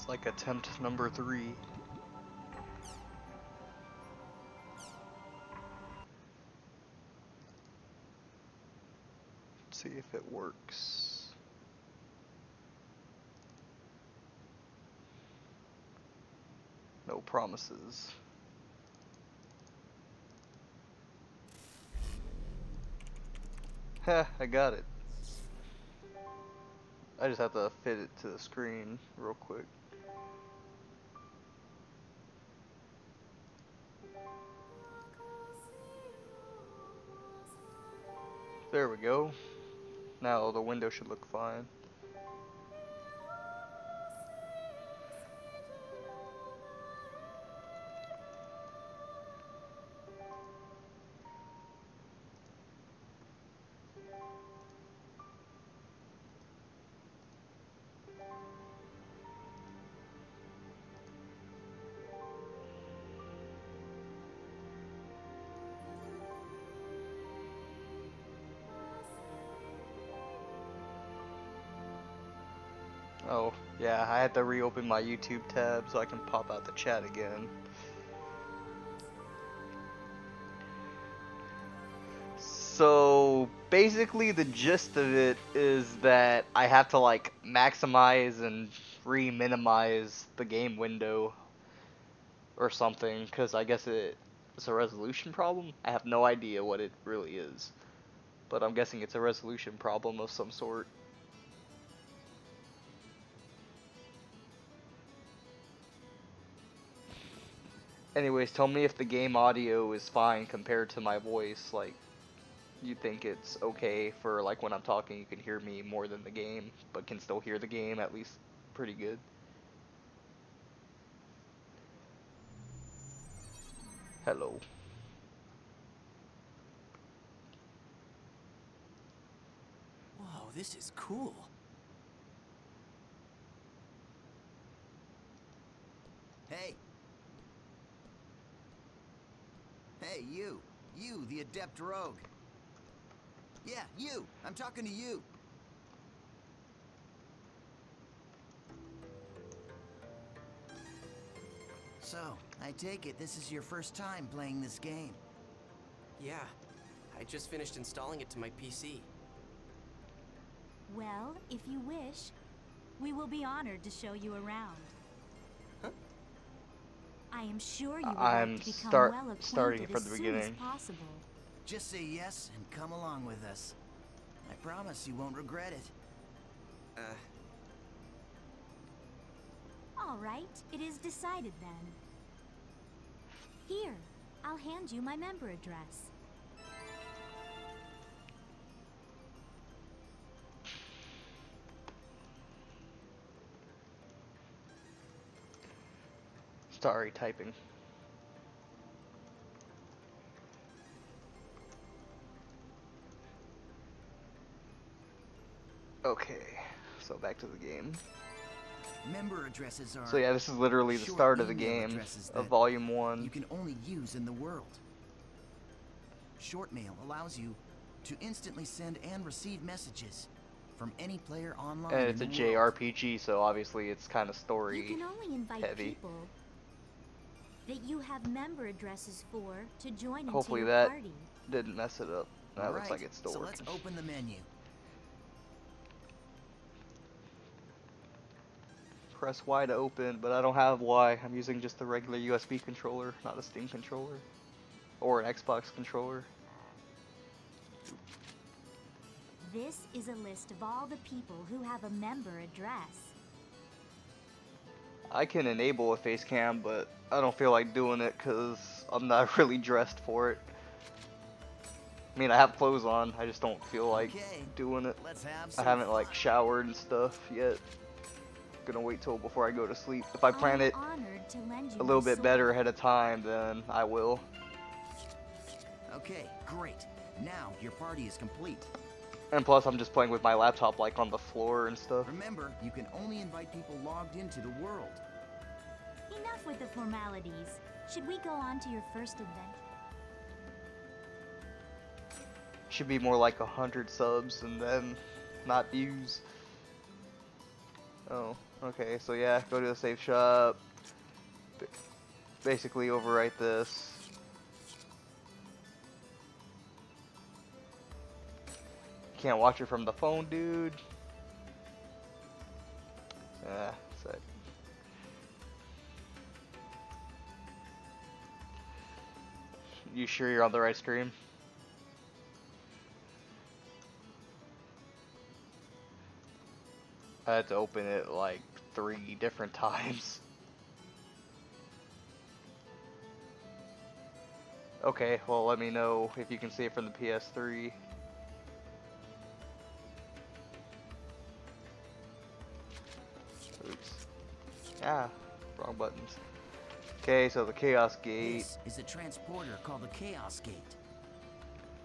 It's like attempt number 3. Let's see if it works. No promises. Heh, I got it. I just have to fit it to the screen real quick. There we go. Now the window should look fine. Oh, yeah, I had to reopen my YouTube tab so I can pop out the chat again. So, basically the gist of it is that I have to like maximize and re-minimize the game window or something, because I guess it's a resolution problem. I have no idea what it really is, but I'm guessing it's a resolution problem of some sort. Anyways, tell me if the game audio is fine compared to my voice. Like, you think it's okay for like when I'm talking you can hear me more than the game, but can still hear the game at least pretty good. Hello. Whoa, this is cool. Hey. Hey, you. You, the adept rogue. Yeah, you. I'm talking to you. So, I take it this is your first time playing this game. Yeah, I just finished installing it to my PC. Well, if you wish, we will be honored to show you around. Huh? I am sure you would I'm like to become well acquainted starting from as the soon beginning. as possible. Just say yes and come along with us. I promise you won't regret it. All right, it is decided then. Here, I'll hand you my member address. Sorry, typing. Okay, so back to the game. Member addresses are... So yeah, this is literally the short start of the email game addresses of that Volume 1. you can only use in the world. Short mail allows you to instantly send and receive messages from any player online. And it's a in the world. JRPG, so obviously it's kind of You story can only invite heavy. people that you have member addresses for to join Hopefully into your that party. didn't mess it up. That looks Alright, like it's still so working. let's open the menu. Press Y to open, but I don't have Y. I'm using just the regular USB controller, not a Steam controller. Or an Xbox controller. This is a list of all the people who have a member address. I can enable a face cam, but I don't feel like doing it because I'm not really dressed for it. I mean, I have clothes on, I just don't feel like Okay, doing it. let's have I some haven't like fun. showered and stuff yet. Gonna wait till before I go to sleep. If I plan it Honored to lend you a little my bit sword. better ahead of time, then I will. Okay, great. Now your party is complete. And plus, I'm just playing with my laptop like on the floor and stuff. Remember, you can only invite people logged into the world. Enough with the formalities. Should we go on to your first event? Should be more like 100 subs and then not views. Oh, okay, so yeah, go to the safe shop. Basically overwrite this. Can't watch it from the phone, dude. Ah, sick. You sure you're on the right stream? I had to open it like 3 different times. Okay, well let me know if you can see it from the PS3. Oops. Ah, wrong buttons. Okay, so the Chaos Gate. This is a transporter called the Chaos Gate.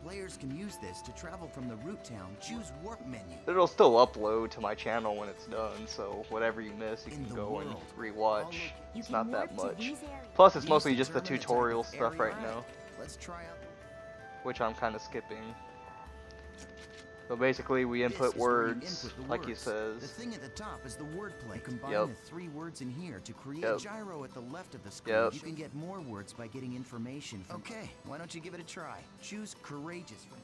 Players can use this to travel from the root town. Choose warp menu. It'll still upload to my channel when it's done, so whatever you miss, you In can the go and world, rewatch. You It's can not that warp to much. these areas. Plus, it's Use mostly the just the terminal tutorial type stuff right area. now, Let's try out. which I'm kind of skipping. So basically, we This input is where you words, input the like he words. says. The thing at the top is the wordplay. You combine Yep. the 3 words in here to create Yep. a gyro at the left of the screen. Yep. You can get more words by getting information from. Okay, why don't you give it a try? Choose courageous from.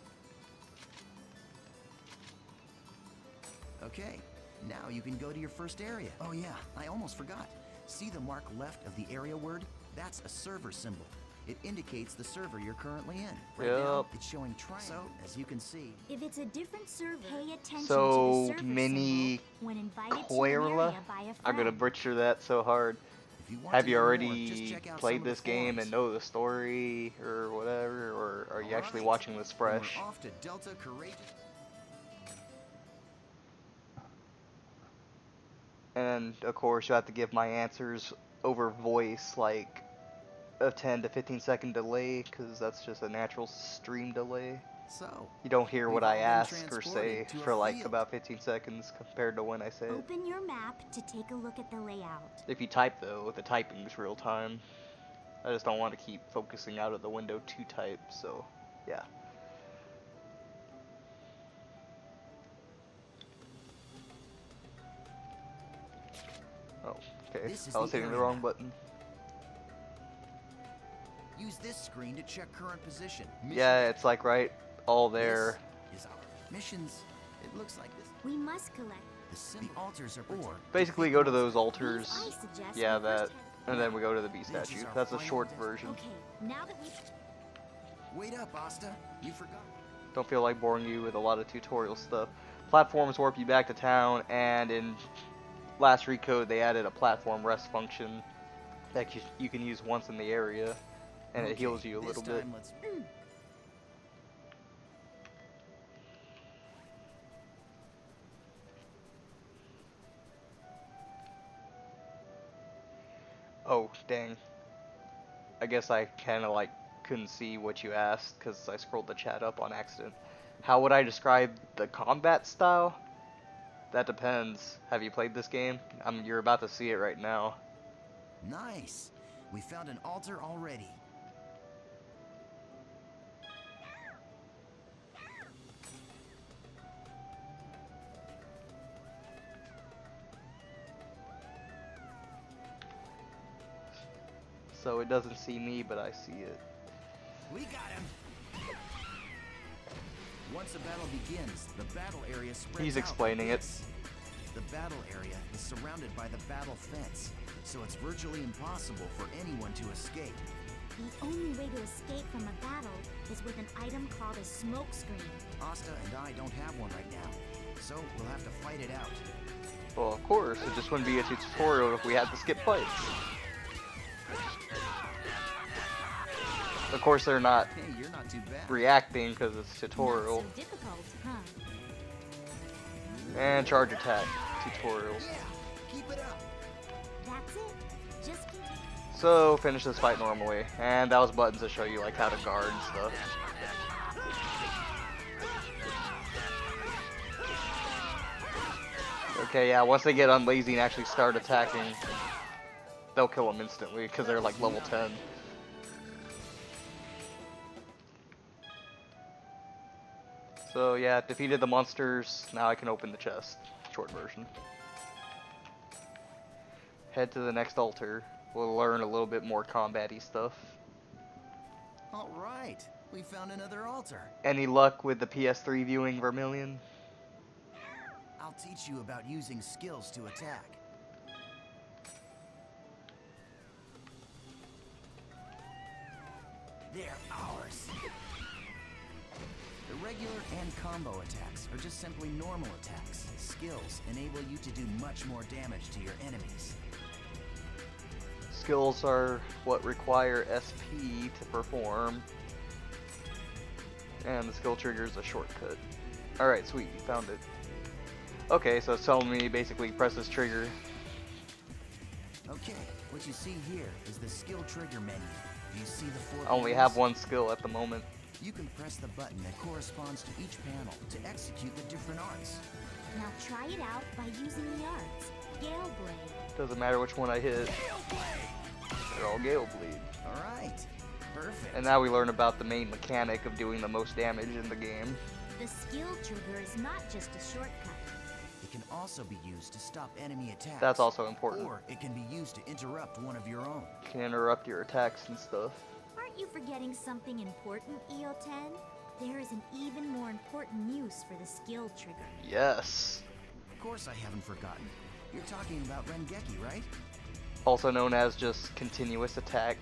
Okay, now you can go to your first area. Oh yeah, I almost forgot. See the mark left of the area word? That's a server symbol. It indicates the server you're currently in. Right now, Yep. it's showing triangle. So, as you can see, If it's a different server, pay attention So, to the server mini symbol when invited to an Coirla? area by a friend. I'm gonna butcher that so hard. if you want Have to you know more, already just check out played some of the this game and forums. know the story or whatever, or are you actually Alright, watching this then fresh? We're off to Delta Courageous. And of course, you have to give my answers over voice, like a 10 to 15 second delay, because that's just a natural stream delay. So, You don't hear we've what all I been ask or say transported to a for like field. about 15 seconds compared to when I say it. Open your map to take a look at the layout. If you type though, the typing's real time. I just don't want to keep focusing out of the window to type, so yeah. Oh, okay. This is I was the hitting the area wrong map. button. Use this screen to check current position. Yeah, it's like right all there. This is our missions. It looks like this. We must collect. The altars are protected. Basically, go to those These altars. I suggest Yeah, we that, first and then we go to the B This is statue. our That's a final short destination. version. Okay, now that we Wait up, Asta. You forgot. Don't feel like boring you with a lot of tutorial stuff. Platforms warp you back to town, and in last Recode they added a platform rest function that you can use once in the area, and it Okay, heals you a this little bit. time let's- Oh, dang. I guess I kind of like couldn't see what you asked because I scrolled the chat up on accident. How would I describe the combat style? That depends. Have you played this game? You're about to see it right now. Nice. We found an altar already. So it doesn't see me, but I see it. We got him. Once a battle begins, the battle area spreads He's out explaining like it. this. The battle area is surrounded by the battle fence, so it's virtually impossible for anyone to escape. The only way to escape from a battle is with an item called a smoke screen. Asta and I don't have one right now, so we'll have to fight it out. Well, of course, it just wouldn't be a tutorial if we had to skip fights. Of course, they're not Hey, you're not too bad. reacting because it's tutorial. Not so difficult, huh? And charge attack tutorials. Yeah, keep it up. That's it. Just continue. So finish this fight normally, and that was buttons to show you like how to guard and stuff. Okay, yeah, once they get unlazy and actually start attacking, they'll kill them instantly because they're like level 10. So yeah, defeated the monsters, now I can open the chest. Short version. head to the next altar. We'll learn a little bit more combat-y stuff. All right, we found another altar. Any luck with the PS3 viewing, Vermilion? I'll teach you about using skills to attack. They're ours. The regular and combo attacks are just simply normal attacks. Skills enable you to do much more damage to your enemies. Skills are what require SP to perform. And the skill trigger is a shortcut. Alright, sweet, you found it. Okay, so it's telling me basically press this trigger. Okay, what you see here is the skill trigger menu. Do you see the four I only panels? have one skill at the moment. You can press the button that corresponds to each panel to execute the different arts. Now try it out by using the arts. Gale Blade. Doesn't matter which one I hit. They're all Gale Bleed. Alright, perfect. And now we learn about the main mechanic of doing the most damage in the game. The skill trigger is not just a shortcut. It can also be used to stop enemy attacks. That's also important. Or it can be used to interrupt one of your own. You can interrupt your attacks and stuff. Aren't you forgetting something important, EO10? There is an even more important use for the skill trigger. Yes. Of course I haven't forgotten. You're talking about Rengeki, right? Also known as just continuous attack.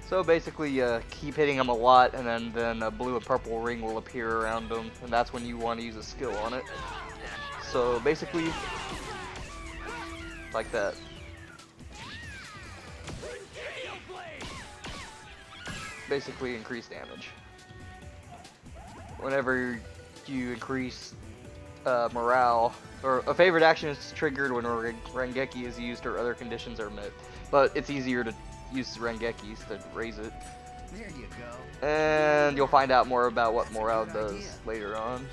So basically, keep hitting them a lot, and then a blue and purple ring will appear around them, and that's when you want to use a skill on it. So basically, like that. Basically, increase damage. Whenever you increase morale, or a favorite action is triggered when Rengeki is used or other conditions are met, but it's easier to use Rengekis to raise it. There you go. And you'll find out more about what morale does later on.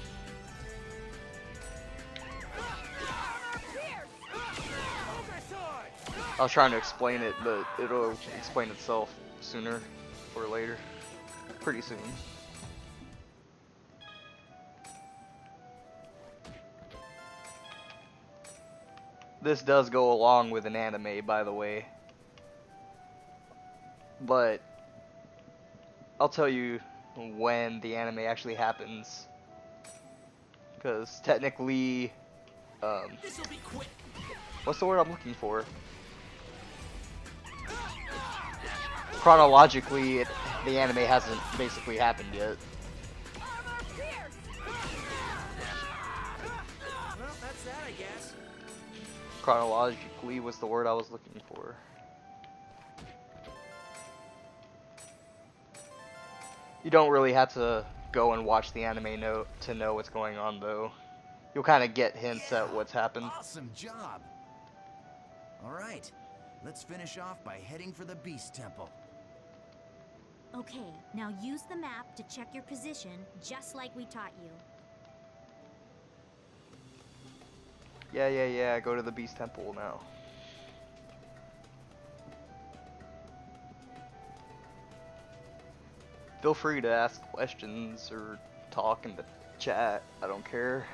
I was trying to explain it, but it'll explain itself sooner or later. Pretty soon. This does go along with an anime, by the way. But I'll tell you when the anime actually happens. Because technically, what's the word I'm looking for? Chronologically, the anime hasn't basically happened yet. Well, that's that, I guess. Chronologically was the word I was looking for. You don't really have to go and watch the anime to know what's going on, though. You'll kind of get hints at what's happened. Awesome job. All right, let's finish off by heading for the Beast Temple. Okay, now use the map to check your position, just like we taught you. Yeah, go to the Beast Temple now. Feel free to ask questions or talk in the chat, I don't care.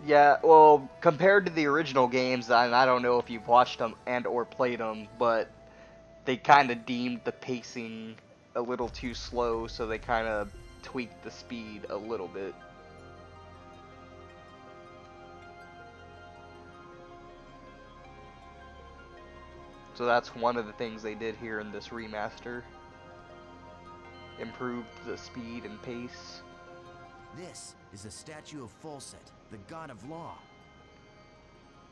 Yeah, well, compared to the original games, and I don't know if you've watched them and or played them, but they kind of deemed the pacing a little too slow, so they kind of tweaked the speed a little bit. So that's one of the things they did here in this remaster. Improved the speed and pace. This is a statue of Folset, the god of law.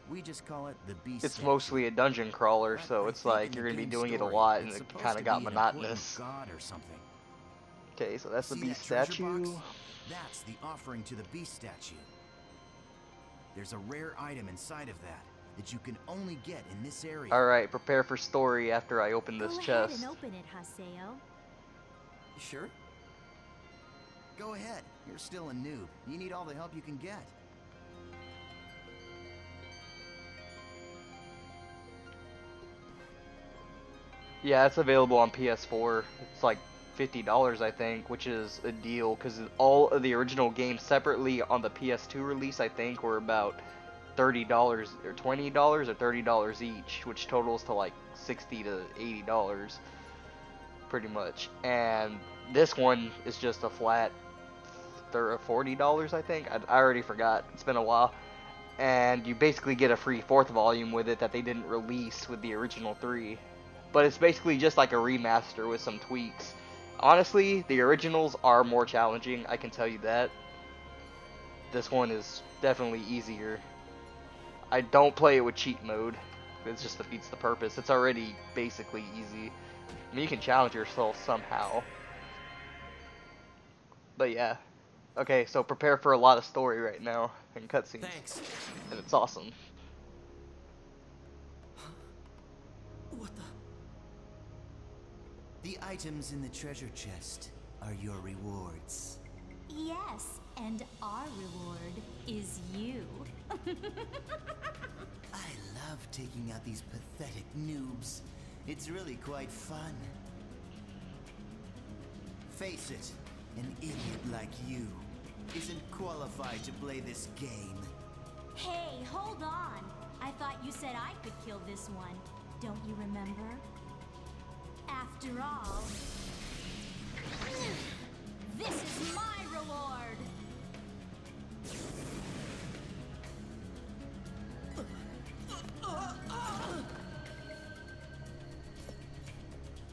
We just call it the Beast. It's statue. mostly a dungeon crawler, But so I it's think like in you're the gonna be game's doing it a story, lot, and it's it supposed kind to of got be an important monotonous. God or something. Okay, so that's the See beast that treasure statue. box? That's the offering to the Beast statue. There's a rare item inside of that you can only get in this area. Alright, prepare for story after I open this Go chest. ahead and open it, Haseo. You sure? Go ahead. You're still a noob. You need all the help you can get. Yeah, it's available on PS4. It's like $50, I think, which is a deal because all of the original games separately on the PS2 release, I think, were about $30 or $20 or $30 each, which totals to like $60 to $80 pretty much. And this one is just a flat $40, I think. I already forgot. It's been a while. And you basically get a free fourth volume with it that they didn't release with the original three. But it's basically just like a remaster with some tweaks. Honestly, the originals are more challenging, I can tell you that. This one is definitely easier. I don't play it with cheat mode. It just defeats the purpose. It's already basically easy. I mean, you can challenge yourself somehow. But yeah. Okay, so prepare for a lot of story right now and cutscenes. Thanks. And it's awesome. What the? The items in the treasure chest are your rewards. Yes, and our reward is you. I love taking out these pathetic noobs. It's really quite fun. Face it, an idiot like you isn't qualified to play this game. Hey, hold on. I thought you said I could kill this one. Don't you remember? After all, this is my reward.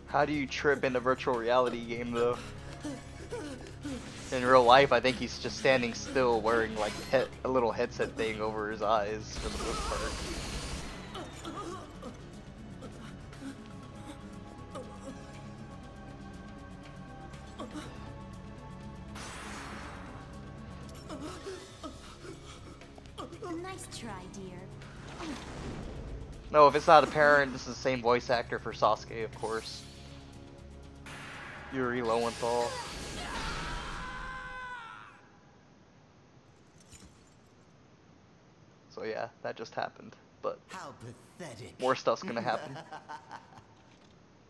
How do you trip in a virtual reality game though? In real life, I think he's just standing still wearing like a little headset thing over his eyes for the most part. Nice try, dear. No, if it's not apparent, this is the same voice actor for Sasuke, of course. Yuri Lowenthal. So yeah, that just happened. But How pathetic. more stuff's gonna happen.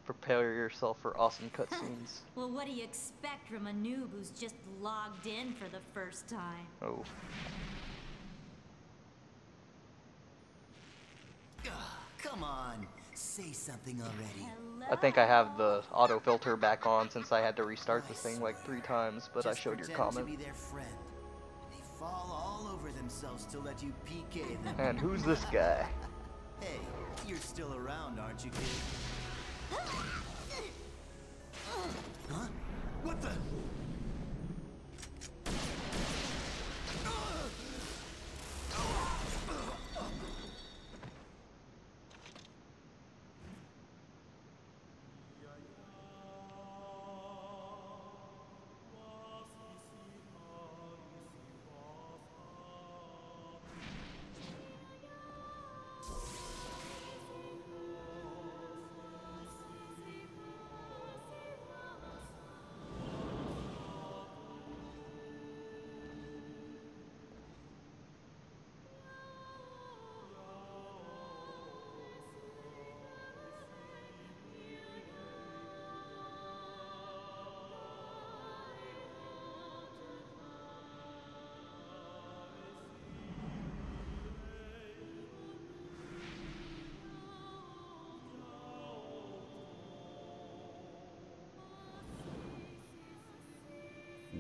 Prepare yourself for awesome cutscenes. Well, what do you expect from a noob who's just logged in for the first time? Oh. Come on, say something already. Hello? I think I have the auto filter back on since I had to restart this thing like 3 times, but I Just showed your pretend comment. to be their friend. They fall all over themselves to let you PK them. And who's this guy? Hey, you're still around, aren't you, kid? Huh? What the?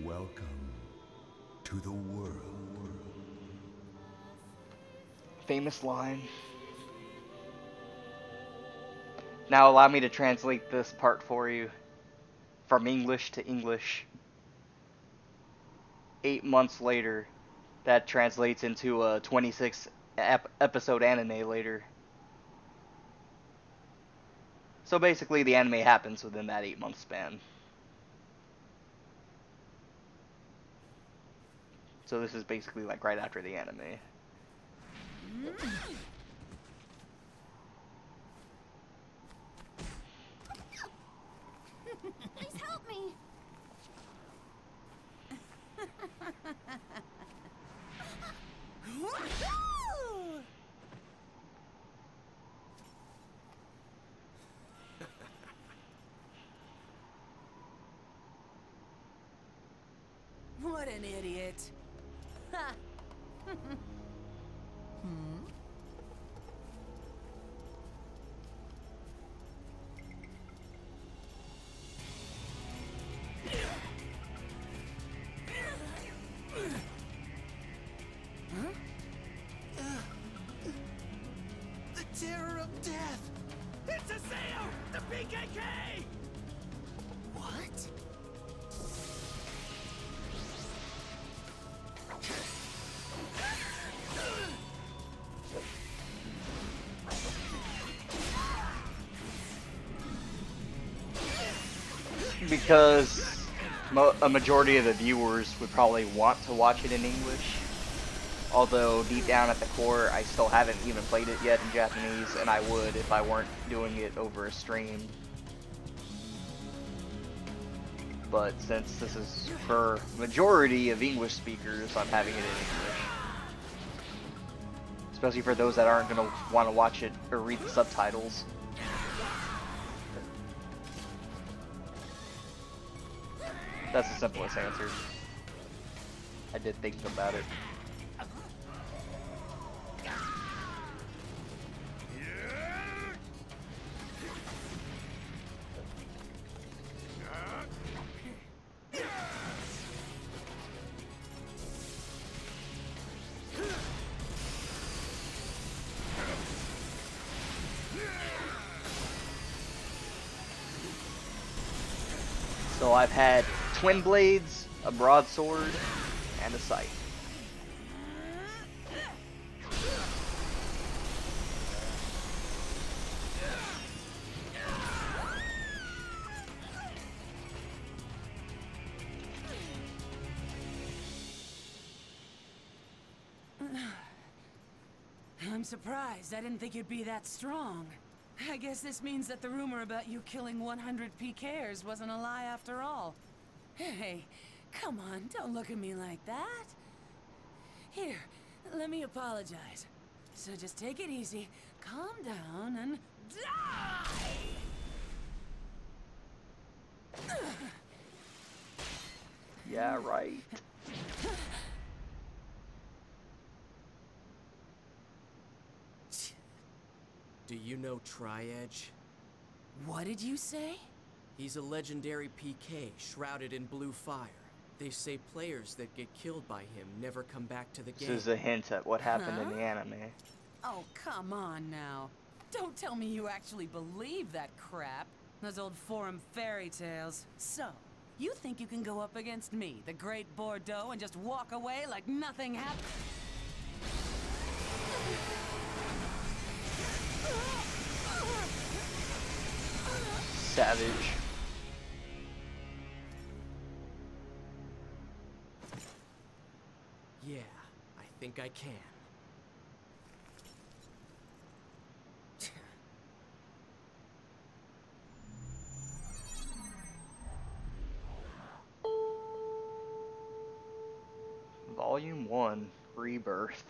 Welcome to the world. Famous line. Now allow me to translate this part for you from English to English. 8 months later, that translates into a 26 episode anime later. So basically the anime happens within that 8-month span. So this is basically like right after the anime. Please help me. What an idiot. Ha. The terror of death! It's Aseo! The PKK! What? Because a majority of the viewers would probably want to watch it in English. Although deep down at the core, I still haven't even played it yet in Japanese, and I would if I weren't doing it over a stream. But since this is for majority of English speakers, I'm having it in English. Especially for those that aren't going to want to watch it or read the subtitles. That's the simplest answer. I did think about it. So I've had twin blades, a broadsword, and a scythe. I'm surprised. I didn't think you'd be that strong. I guess this means that the rumor about you killing 100 PKers wasn't a lie after all. Hey, come on, don't look at me like that. Here, let me apologize. So just take it easy, calm down, and die! Yeah, right. Do you know Tri-Edge? What did you say? He's a legendary PK shrouded in blue fire. They say players that get killed by him never come back to the game. This is a hint at what happened in the anime. Oh, come on now. Don't tell me you actually believe that crap. Those old forum fairy tales. So, you think you can go up against me, the Great Bordeaux, and just walk away like nothing happened? Savage. Yeah, I think I can. Volume 1, Rebirth.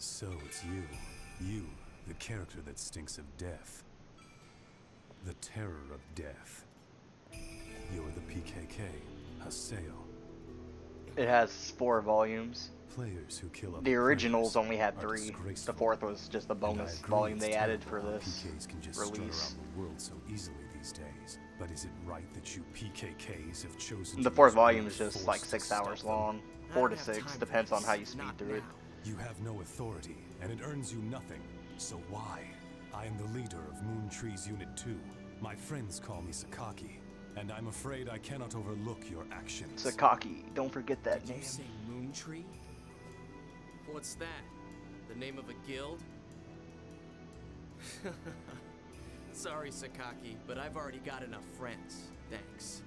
So it's you. You, the character that stinks of death. The terror of death. You're the PKK, Haseo. It has 4 volumes. Players who kill other The originals players only had are 3. The disgraceful. 4th was just a And I bonus agree volume it's they added for terrible how this PKs can just strut release. around the world so easily these days. But is it right that you PKKs have chosen The to 4th use volume brute is just force like to 6 stop hours them? long. I 4 don't to have 6, time depends for on how you this. speed Not through it. now. You have no authority, and it earns you nothing. So why? I am the leader of Moon Tree's Unit 2. My friends call me Sakaki, and I'm afraid I cannot overlook your actions. Sakaki, don't forget that Did name. you say Moon Tree? What's that? The name of a guild? Sorry, Sakaki, but I've already got enough friends. Thanks.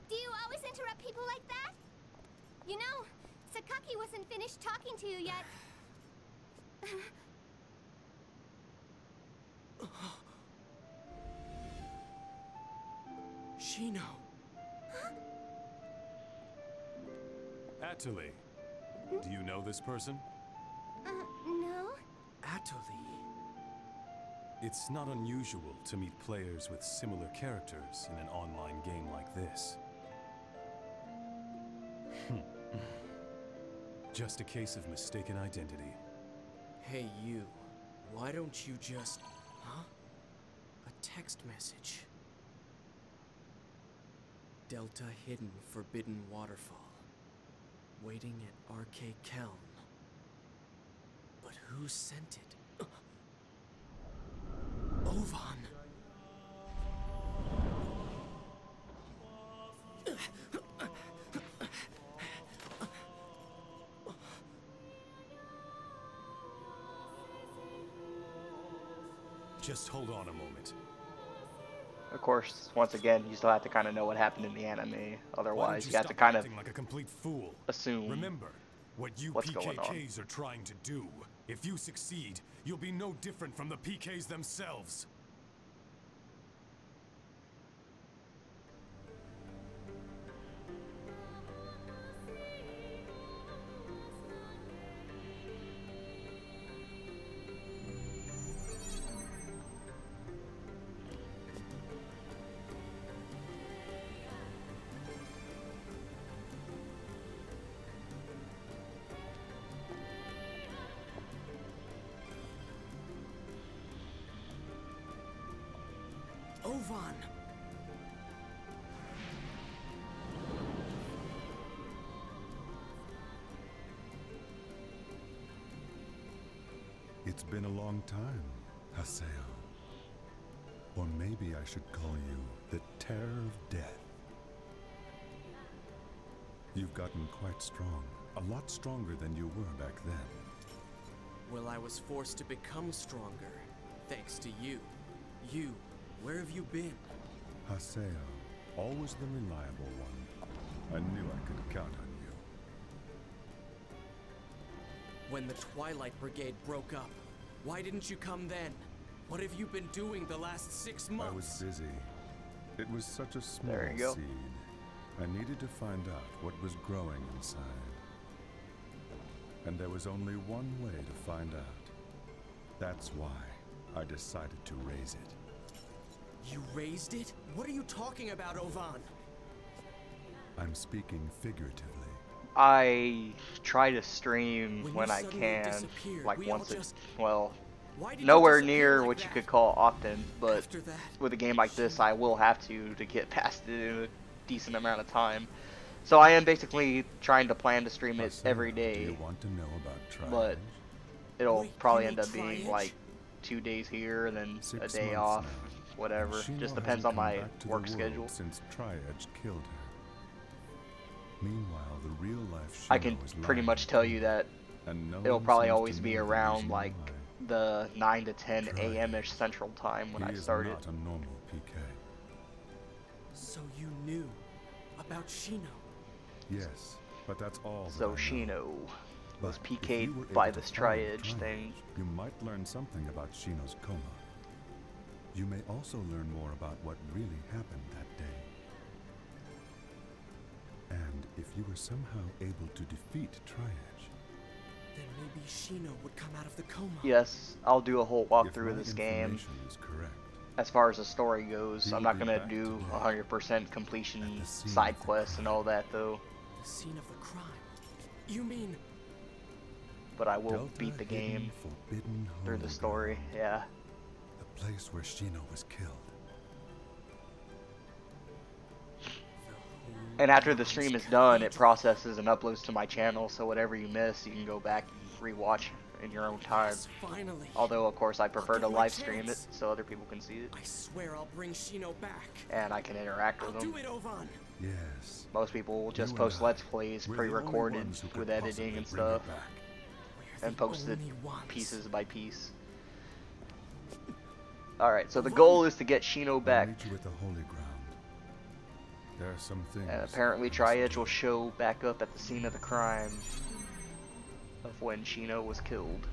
Do you always interrupt people like that? You know, Sakaki wasn't finished talking to you yet. Shino. Atali, do you know this person? No? Atali. It's not unusual to meet players with similar characters in an online game like this. Just a case of mistaken identity. Hey, you. Why don't you just... Huh? A text message. Delta Hidden Forbidden Waterfall. Waiting at Arcade Keln. But who sent it? Ovan! Just hold on a moment. Of course, once again, you still have to kind of know what happened in the anime. Why Otherwise, don't you have to stop kind of acting like a complete fool? assume Remember, what you what's going on. PKKs are trying to do. If you succeed, you'll be no different from the PKs themselves. Ovan! It's been a long time, Haseo. Or maybe I should call you the Terror of Death. You've gotten quite strong, a lot stronger than you were back then. Well, I was forced to become stronger, thanks to you. You, where have you been? Haseo, always the reliable one. I knew I could count on you. When the Twilight Brigade broke up, why didn't you come then? What have you been doing the last 6 months? I was busy. It was such a small There you go. seed. I needed to find out what was growing inside. And there was only one way to find out. That's why I decided to raise it. You raised it? What are you talking about, Ovan? I'm speaking figuratively. I try to stream When when you I suddenly can, disappeared, like we all once a, just- well, Why did you nowhere disappear near like what you that? could call often, but After that, with a game like this, I will have to get past it in a decent amount of time. So I am basically trying to plan to stream it Haseo, every Do day, you want to know about trials? but it'll Wait, probably you end mean up being triage? like 2 days here and then 6 a day months off, now. whatever. Shino Just hasn't depends on come my back to the work world schedule. Since Triage killed her. Meanwhile, the real life I can Shino is pretty lying much tell you here, that and no it'll one probably seems to always be know the around reason like why. the 9 to 10 Try it. a.m.-ish Central Time when He I is started. not a normal PK. so you knew about Shino. Yes, but that's all that So I know. Shino was But if you PK'd were by able to this follow the triage thing. You might learn something about Shino's coma. You may also learn more about what really happened that day. And if you were somehow able to defeat Triage, Then maybe Shino would come out of the coma. Yes, I'll do a whole if walkthrough my of this game. information is correct, As far as the story goes, He'll I'm not be gonna back do today 100% at completion the scene side of the quests and crime. all that though, The scene of the crime. You mean but I will Delta beat the Hidden game Forbidden through the Hologram, story. Yeah. the place where Shino was killed. And after the stream is done, it processes and uploads to my channel, so whatever you miss, you can go back and rewatch in your own time. Yes, finally. Although, of course, I prefer get to my live stream it chance. so other people can see it, I swear I'll bring Shino back. and I can interact I'll with do them. it, Ovan. Yes. Most people will just You post and I, Let's Plays we're the only pre-recorded ones who could with editing possibly and bring her stuff, back. and post it only ones. pieces by piece. Alright, so the goal is to get Shino I'll back. meet you at the Holy Ground. There are some things. And apparently I must Tri-Edge do. will show back up at the scene of the crime of when Shino was killed.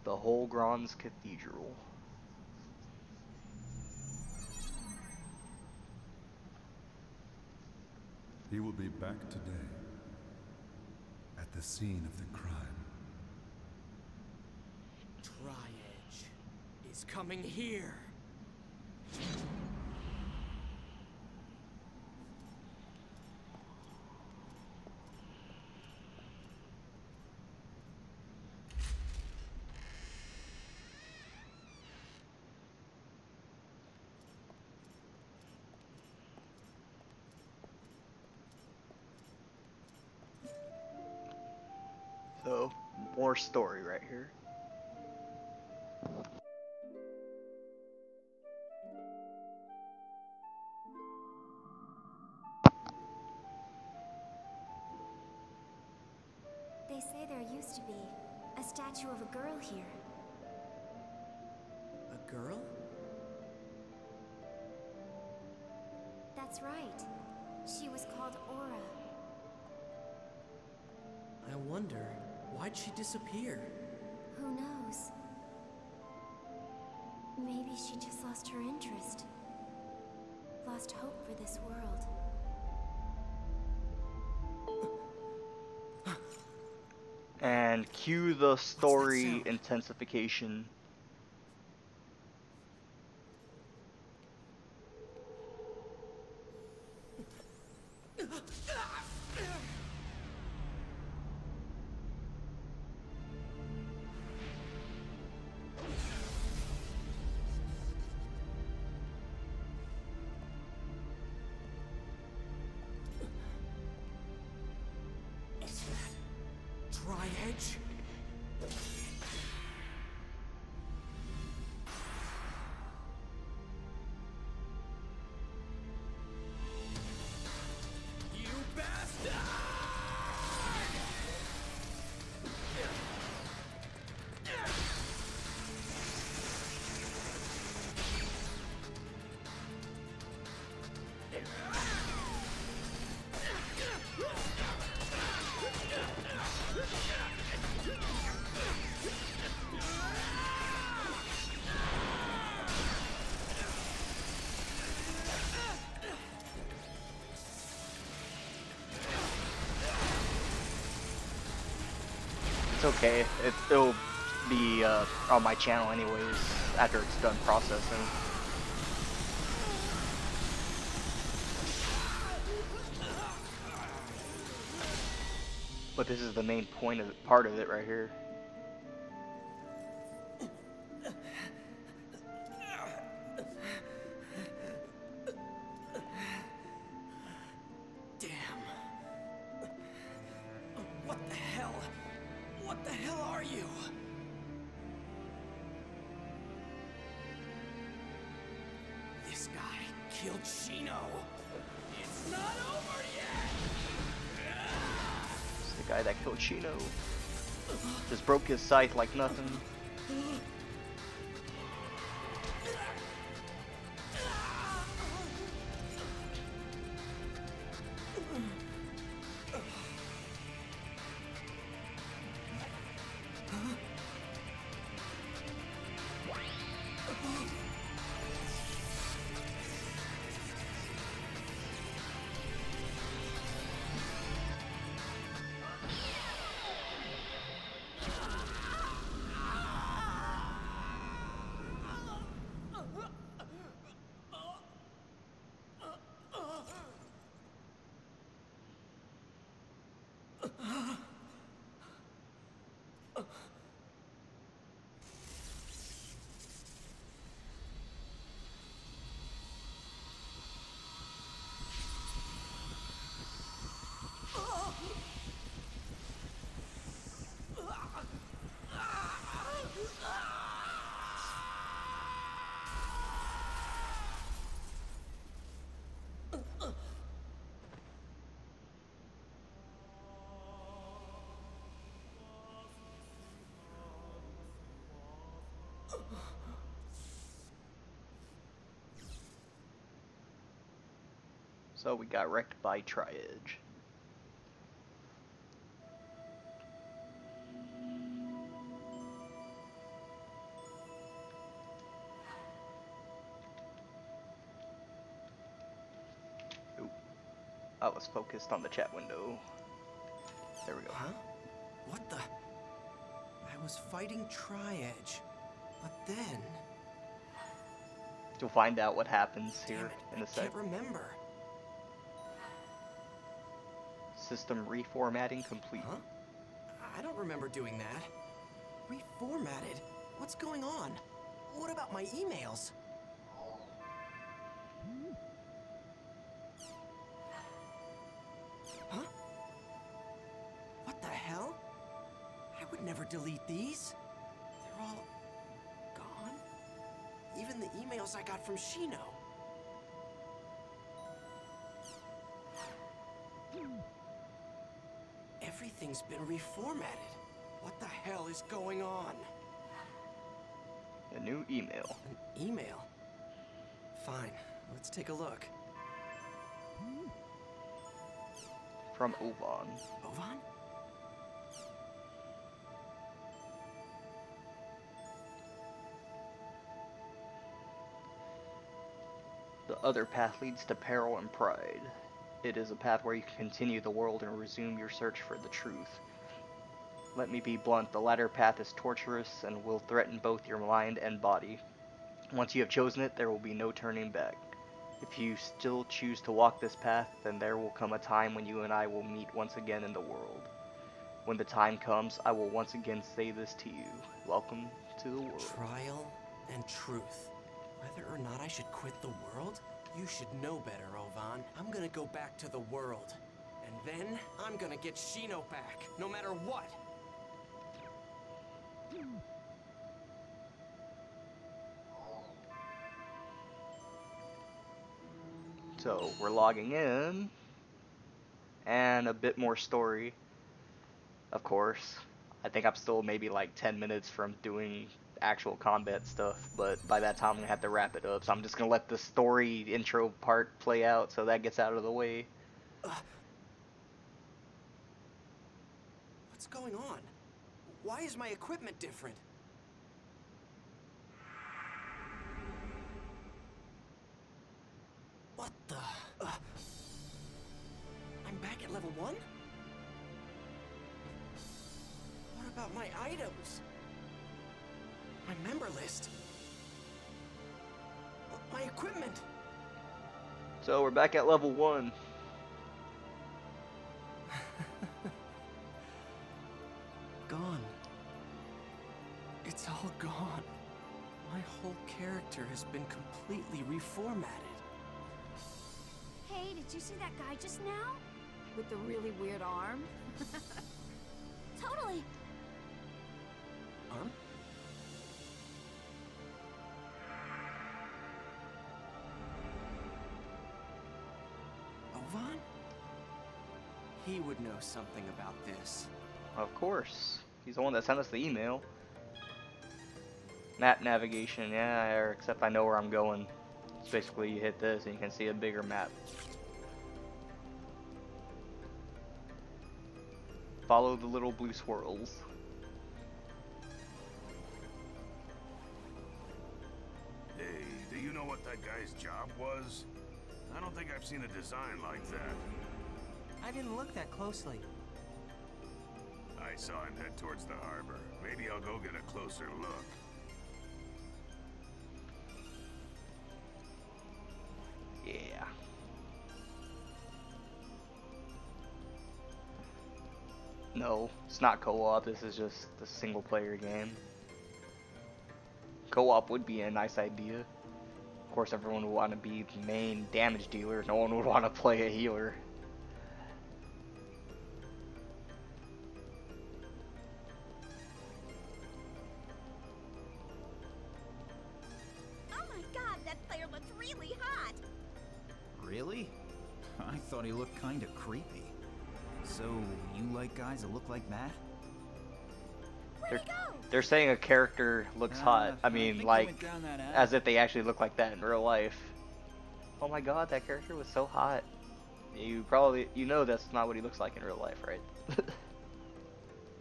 The Holgron's Cathedral. He will be back today. At the scene of the crime. Tri-Edge is coming here. So, more story right here. They say there used to be a statue of a girl here. A girl? That's right. She was called Aura. I wonder, why'd she disappear? Who knows? Maybe she just lost her interest. Lost hope for this world. And cue the story intensification. Tri-Edge? You bastard! It's okay. It'll be on my channel anyways after it's done processing. But this is the main point of it, part of it right here. Damn. What the hell? What the hell are you? This guy killed Shino. It's not over yet! It's the guy that killed Shino. Just broke his scythe like nothing. So we got wrecked by Tri-Edge. Oop. I was focused on the chat window. There we go. Huh? What the? I was fighting Tri-Edge, but then... You'll find out what happens Damn here it, in a I sec. can't remember. System reformatting complete. Huh? I don't remember doing that. Reformatted? What's going on? What about my emails? Huh? What the hell? I would never delete these. They're all gone. Even the emails I got from Shino. Everything's been reformatted. What the hell is going on? A new email. An email? Fine, let's take a look. From Ovan. Ovan? The other path leads to peril and pride. It is a path where you can continue the world and resume your search for the truth. Let me be blunt, the latter path is torturous and will threaten both your mind and body. Once you have chosen it, there will be no turning back. If you still choose to walk this path, then there will come a time when you and I will meet once again in the world. When the time comes, I will once again say this to you. Welcome to the world. Trial and truth. Whether or not I should quit the world? You should know better, Ovan. I'm gonna go back to the world. And then, I'm gonna get Shino back, no matter what. So, we're logging in. And a bit more story. Of course. I think I'm still maybe like 10 minutes from doing actual combat stuff, but by that time I'm gonna have to wrap it up, so I'm just gonna let the story intro part play out so that gets out of the way. What's going on? Why is my equipment different? What the? I'm back at level 1? What about my items? My member list. My equipment. So we're back at level 1. Gone. It's all gone. My whole character has been completely reformatted. Hey, did you see that guy just now? With the really weird arm? Totally. Arm? Ovan? He would know something about this. Of course. He's the one that sent us the email. Map navigation, yeah, except I know where I'm going. It's basically you hit this and you can see a bigger map. Follow the little blue swirls. Hey, do you know what that guy's job was? I don't think I've seen a design like that. I didn't look that closely. I saw him head towards the harbor. Maybe I'll go get a closer look. Yeah. No, it's not co-op, this is just a single player game. Co-op would be a nice idea. Of course everyone would want to be the main damage dealer, no one would want to play a healer. Oh my god, that player looks really hot! Really? I thought he looked kinda creepy. So, you like guys that look like that? Where'd he go? They're saying a character looks hot. I mean, think like, he went down that alley. as if they actually look like that in real life. Oh my god, that character was so hot. You know that's not what he looks like in real life, right?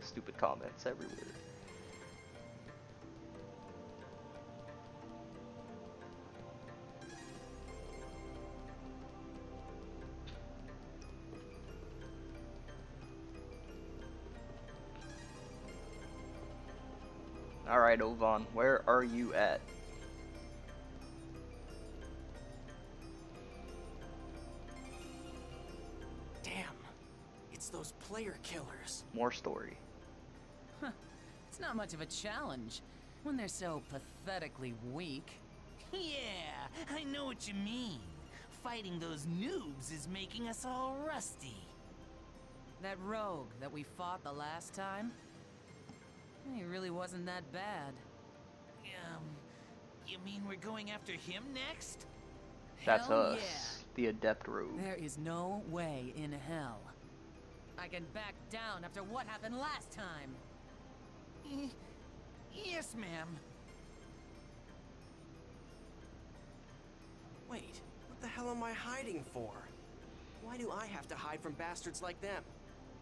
Stupid comments everywhere. Alright, Ovan, where are you at? Damn. It's those player killers. More story. Huh. It's not much of a challenge when they're so pathetically weak. Yeah, I know what you mean. Fighting those noobs is making us all rusty. That rogue that we fought the last time? He really wasn't that bad. You mean we're going after him next? That's Hell us, yeah. the Adept Rogue. There is no way in hell I can back down after what happened last time. Yes, ma'am. Wait, what the hell am I hiding for? Why do I have to hide from bastards like them?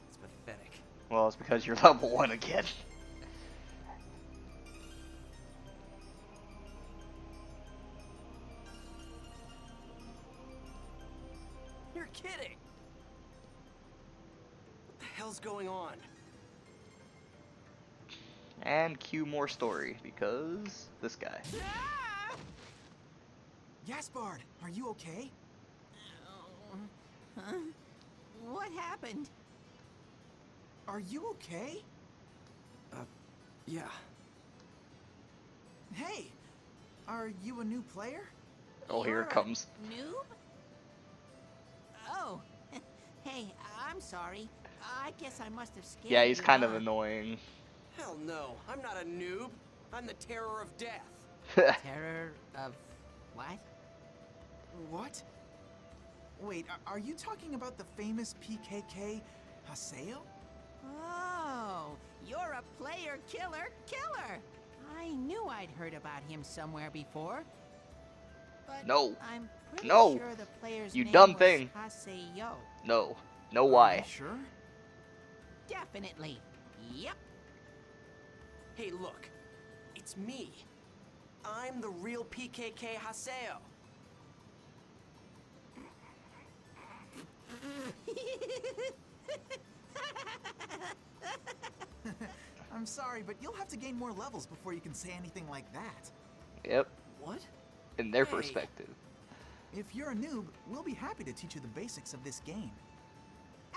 It's pathetic. Well, it's because you're level 1 again. You're kidding! What the hell's going on? And cue more story, because this guy. Gaspard, are you okay? Huh? What happened? Are you okay? Yeah. Hey, are you a new player? Oh, here it comes. Noob? Oh, hey, I'm sorry. I guess I must have scared you. Yeah, he's kind of huh? annoying. Hell no, I'm not a noob. I'm the terror of death. Terror of what? What? Wait, are you talking about the famous PKK Haseo? Oh, you're a player killer. I knew I'd heard about him somewhere before. But No. I'm pretty No. sure the player's You name dumb was thing. Haseo. No. No, Are why? you sure? Definitely. Yep. Hey, look. It's me. I'm the real PKK Haseo. I'm sorry, but you'll have to gain more levels before you can say anything like that. Yep. What? In their Hey. perspective. If you're a noob, we'll be happy to teach you the basics of this game.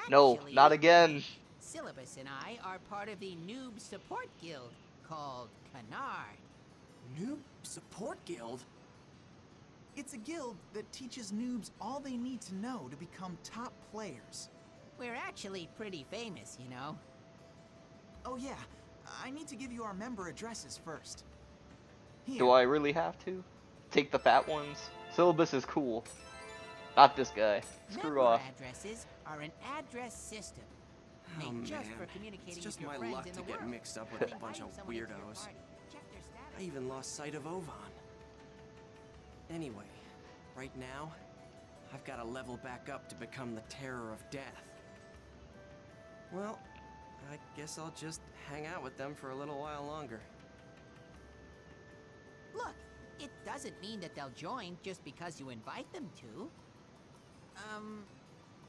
No, Actually, not again. Syllabus and I are part of the Noob Support Guild called Canard. Noob Support Guild? It's a guild that teaches noobs all they need to know to become top players. We're actually pretty famous, you know. Oh yeah, I need to give you our member addresses first. Here. Do I really have to? Take the fat ones? Syllabus is cool. Not this guy. Screw Member off. addresses are an address system Oh made just man, for communicating it's just with your my friends luck in to the get world. mixed up with When a bunch of inviting someone into your weirdos. party, check their status. I even lost sight of Ovan. Anyway, right now, I've got to level back up to become the terror of death. Well, I guess I'll just hang out with them for a little while longer. Look, it doesn't mean that they'll join just because you invite them to.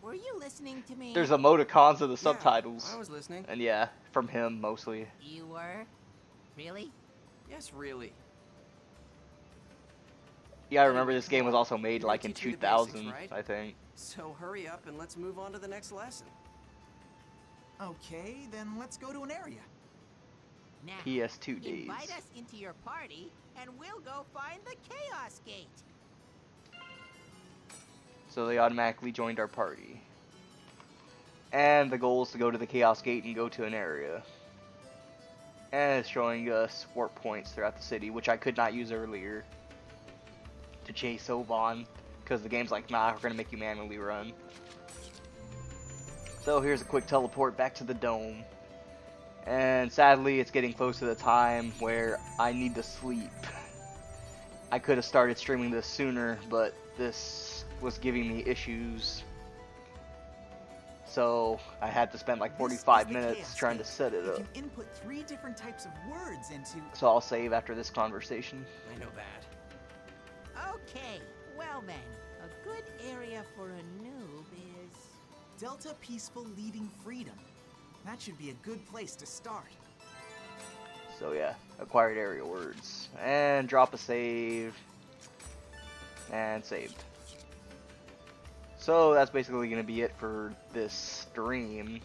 Were you listening to me? There's emoticons of the Yeah, subtitles. I was listening. And yeah, from him mostly. You were? Really? Yes, really. Yeah, I remember this game was also made You're like in gonna teach me the basics, 2000, right? I think. So hurry up and let's move on to the next lesson. Okay, then let's go to an area. Now, PS2 days. invite us into your party, and we'll go find the Chaos Gate. So they automatically joined our party. And the goal is to go to the Chaos Gate and go to an area. And it's showing us warp points throughout the city, which I could not use earlier to chase Oban, because the game's like, nah, we're gonna make you manually run. So here's a quick teleport back to the dome. And sadly, it's getting close to the time where I need to sleep. I could have started streaming this sooner, but this was giving me issues So I had to spend like 45 minutes trying to set it up. You input 3 different types of words into... So I'll save after this conversation. I know that. Okay, well then, a good area for a noob is... Delta Peaceful Leading Freedom. That should be a good place to start. So yeah, acquired area words. And drop a save. And saved. So that's basically going to be it for this stream.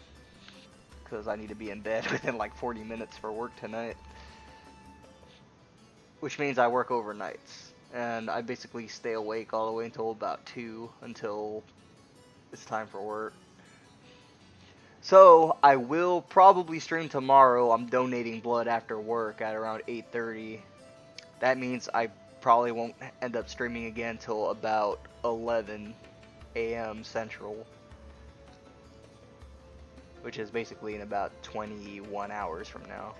Because I need to be in bed within like 40 minutes for work tonight. Which means I work overnights. And I basically stay awake all the way until about 2 until it's time for work. So I will probably stream tomorrow. I'm donating blood after work at around 8:30. That means I probably won't end up streaming again till about 11 a.m. Central. Which is basically in about 21 hours from now.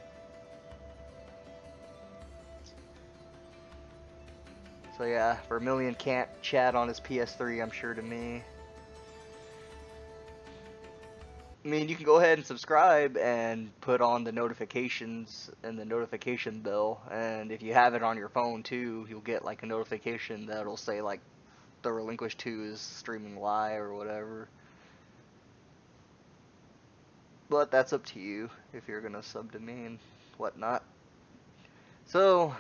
So yeah, Vermilion can't chat on his PS3, I'm sure, to me. I mean, you can go ahead and subscribe and put on the notifications and the notification bell. And if you have it on your phone too, you'll get like a notification that'll say like The Relinquished 2 is streaming live or whatever. But that's up to you if you're gonna sub to me and whatnot. So,